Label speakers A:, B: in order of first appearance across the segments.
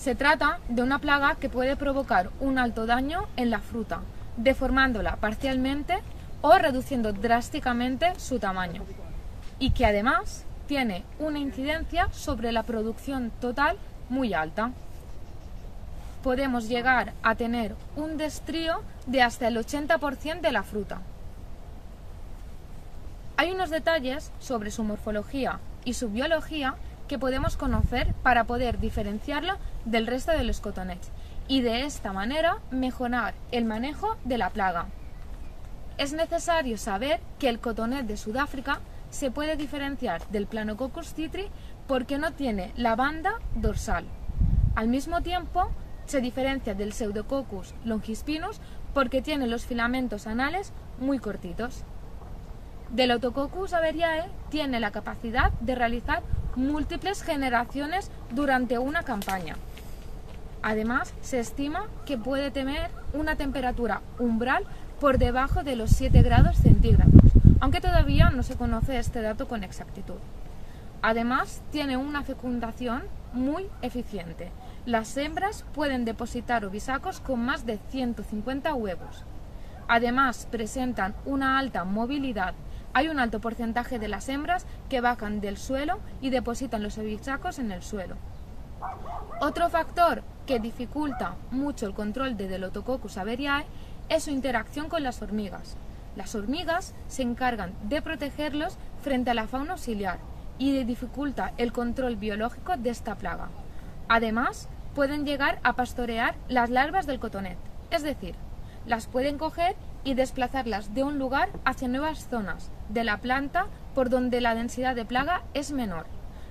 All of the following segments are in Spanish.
A: Se trata de una plaga que puede provocar un alto daño en la fruta, deformándola parcialmente o reduciendo drásticamente su tamaño, y que además tiene una incidencia sobre la producción total muy alta. Podemos llegar a tener un destrío de hasta el 80% de la fruta. Hay unos detalles sobre su morfología y su biología que podemos conocer para poder diferenciarlo del resto de los cotonets y de esta manera mejorar el manejo de la plaga. Es necesario saber que el cotonet de Sudáfrica se puede diferenciar del Planococcus citri porque no tiene la banda dorsal. Al mismo tiempo, se diferencia del Pseudococcus longispinus porque tiene los filamentos anales muy cortitos. Delotococcus averiae tiene la capacidad de realizar múltiples generaciones durante una campaña. Además, se estima que puede tener una temperatura umbral por debajo de los 7 grados centígrados, aunque todavía no se conoce este dato con exactitud. Además, tiene una fecundación muy eficiente. Las hembras pueden depositar ovisacos con más de 150 huevos. Además, presentan una alta movilidad. Hay un alto porcentaje de las hembras que bajan del suelo y depositan los ovisacos en el suelo. Otro factor que dificulta mucho el control de Delotococcus averiae es su interacción con las hormigas. Las hormigas se encargan de protegerlos frente a la fauna auxiliar y dificulta el control biológico de esta plaga. Además, pueden llegar a pastorear las larvas del cotonet, es decir, las pueden coger y desplazarlas de un lugar hacia nuevas zonas de la planta por donde la densidad de plaga es menor.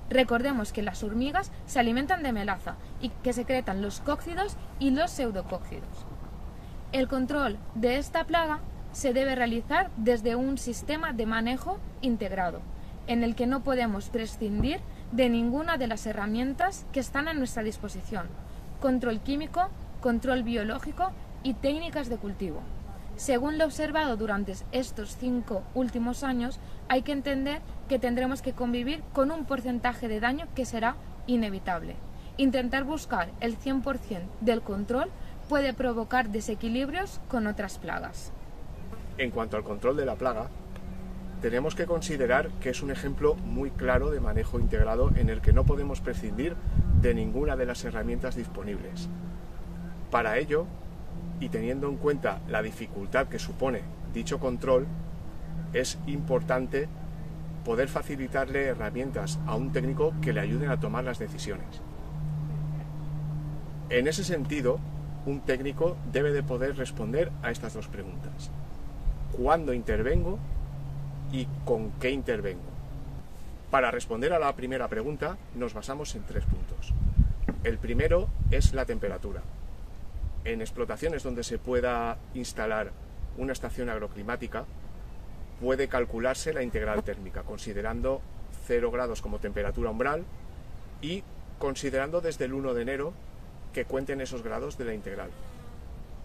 A: Recordemos que las hormigas se alimentan de melaza y que secretan los cóccidos y los pseudocóccidos. El control de esta plaga se debe realizar desde un sistema de manejo integrado, en el que no podemos prescindir de ninguna de las herramientas que están a nuestra disposición: control químico, control biológico y técnicas de cultivo. Según lo observado durante estos 5 últimos años, hay que entender que tendremos que convivir con un porcentaje de daño que será inevitable. Intentar buscar el 100% del control puede provocar desequilibrios con otras plagas.
B: En cuanto al control de la plaga, tenemos que considerar que es un ejemplo muy claro de manejo integrado en el que no podemos prescindir de ninguna de las herramientas disponibles. Para ello, y teniendo en cuenta la dificultad que supone dicho control, es importante poder facilitarle herramientas a un técnico que le ayuden a tomar las decisiones. En ese sentido, un técnico debe de poder responder a estas dos preguntas: ¿cuándo intervengo y con qué intervengo? Para responder a la primera pregunta nos basamos en 3 puntos. El primero es la temperatura. En explotaciones donde se pueda instalar una estación agroclimática, puede calcularse la integral térmica, considerando 0 grados como temperatura umbral y considerando desde el 1 de enero que cuenten esos grados de la integral.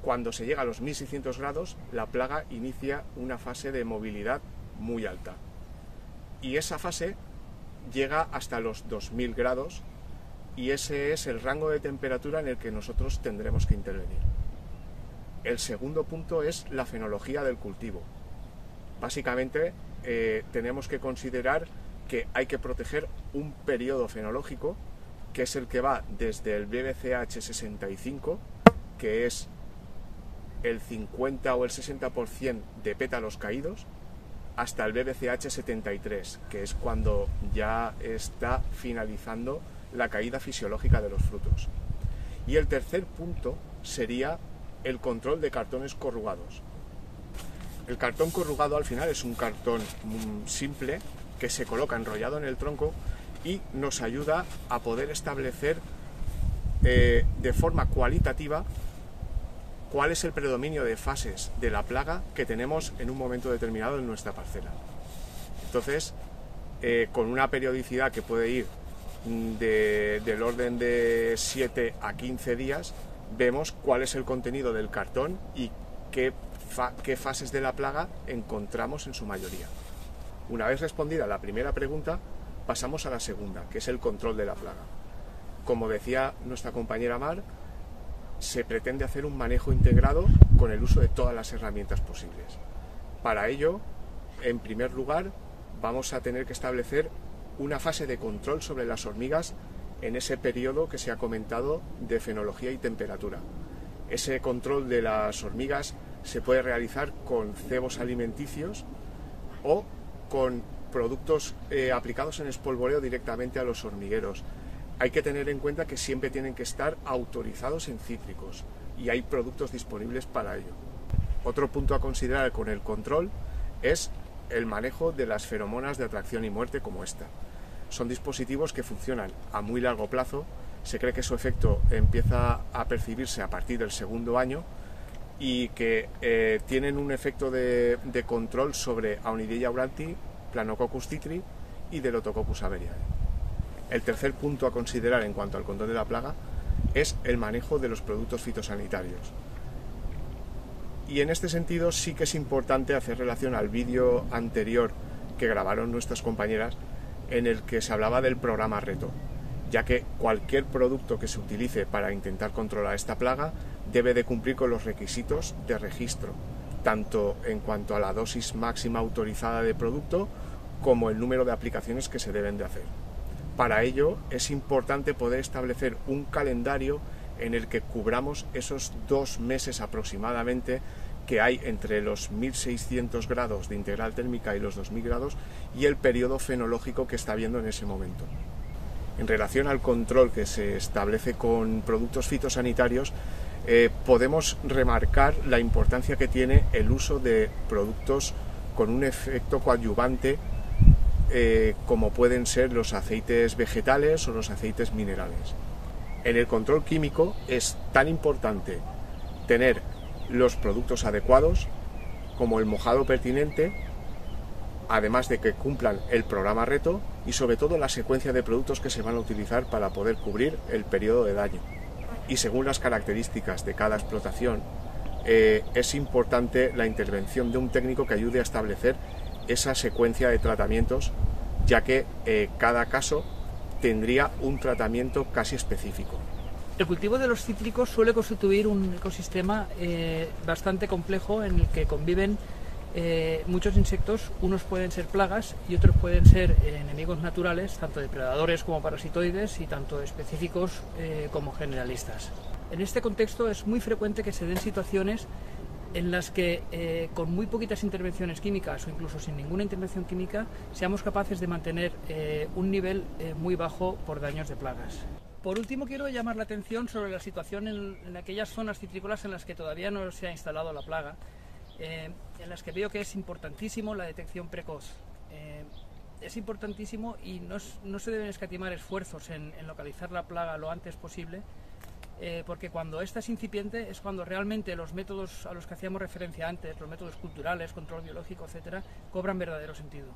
B: Cuando se llega a los 1600 grados, la plaga inicia una fase de movilidad muy alta. Y esa fase llega hasta los 2000 grados y ese es el rango de temperatura en el que nosotros tendremos que intervenir. El segundo punto es la fenología del cultivo. Básicamente tenemos que considerar que hay que proteger un periodo fenológico que es el que va desde el BBCH 65, que es el 50 o el 60% de pétalos caídos, hasta el BBCH 73, que es cuando ya está finalizando la caída fisiológica de los frutos. Y el tercer punto sería el control de cartones corrugados. El cartón corrugado al final es un cartón simple que se coloca enrollado en el tronco y nos ayuda a poder establecer de forma cualitativa cuál es el predominio de fases de la plaga que tenemos en un momento determinado en nuestra parcela. Entonces, con una periodicidad que puede ir del orden de 7 a 15 días, vemos cuál es el contenido del cartón y qué fases de la plaga encontramos en su mayoría. Una vez respondida la primera pregunta, pasamos a la segunda, que es el control de la plaga. como decía nuestra compañera Mar, se pretende hacer un manejo integrado con el uso de todas las herramientas posibles. Para ello, en primer lugar, vamos a tener que establecer una fase de control sobre las hormigas en ese periodo que se ha comentado de fenología y temperatura. Ese control de las hormigas se puede realizar con cebos alimenticios o con productos aplicados en espolvoreo directamente a los hormigueros. Hay que tener en cuenta que siempre tienen que estar autorizados en cítricos y hay productos disponibles para ello. Otro punto a considerar con el control es el manejo de las feromonas de atracción y muerte como esta. Son dispositivos que funcionan a muy largo plazo, se cree que su efecto empieza a percibirse a partir del segundo año y que tienen un efecto de control sobre Aonideia aurantii, Planococcus citri y Delotococcus averiae. El tercer punto a considerar en cuanto al control de la plaga es el manejo de los productos fitosanitarios. Y en este sentido sí que es importante hacer relación al vídeo anterior que grabaron nuestras compañeras en el que se hablaba del programa Reto, ya que cualquier producto que se utilice para intentar controlar esta plaga debe de cumplir con los requisitos de registro, tanto en cuanto a la dosis máxima autorizada de producto como el número de aplicaciones que se deben de hacer. Para ello es importante poder establecer un calendario en el que cubramos esos 2 meses aproximadamente que hay entre los 1600 grados de integral térmica y los 2000 grados y el periodo fenológico que está habiendo en ese momento. En relación al control que se establece con productos fitosanitarios, podemos remarcar la importancia que tiene el uso de productos con un efecto coadyuvante como pueden ser los aceites vegetales o los aceites minerales. En el control químico es tan importante tener los productos adecuados como el mojado pertinente, además de que cumplan el programa Reto y sobre todo la secuencia de productos que se van a utilizar para poder cubrir el periodo de daño. Y según las características de cada explotación, es importante la intervención de un técnico que ayude a establecer esa secuencia de tratamientos, ya que cada caso tendría un tratamiento casi específico.
C: El cultivo de los cítricos suele constituir un ecosistema bastante complejo en el que conviven muchos insectos. Unos pueden ser plagas y otros pueden ser enemigos naturales, tanto depredadores como parasitoides y tanto específicos como generalistas. En este contexto es muy frecuente que se den situaciones en las que con muy poquitas intervenciones químicas o incluso sin ninguna intervención química seamos capaces de mantener un nivel muy bajo por daños de plagas. Por último, quiero llamar la atención sobre la situación en aquellas zonas citrícolas en las que todavía no se ha instalado la plaga, en las que veo que es importantísimo la detección precoz. Es importantísimo y no se deben escatimar esfuerzos en localizar la plaga lo antes posible, porque cuando esta es incipiente es cuando realmente los métodos a los que hacíamos referencia antes, los métodos culturales, control biológico, etcétera, cobran verdadero sentido.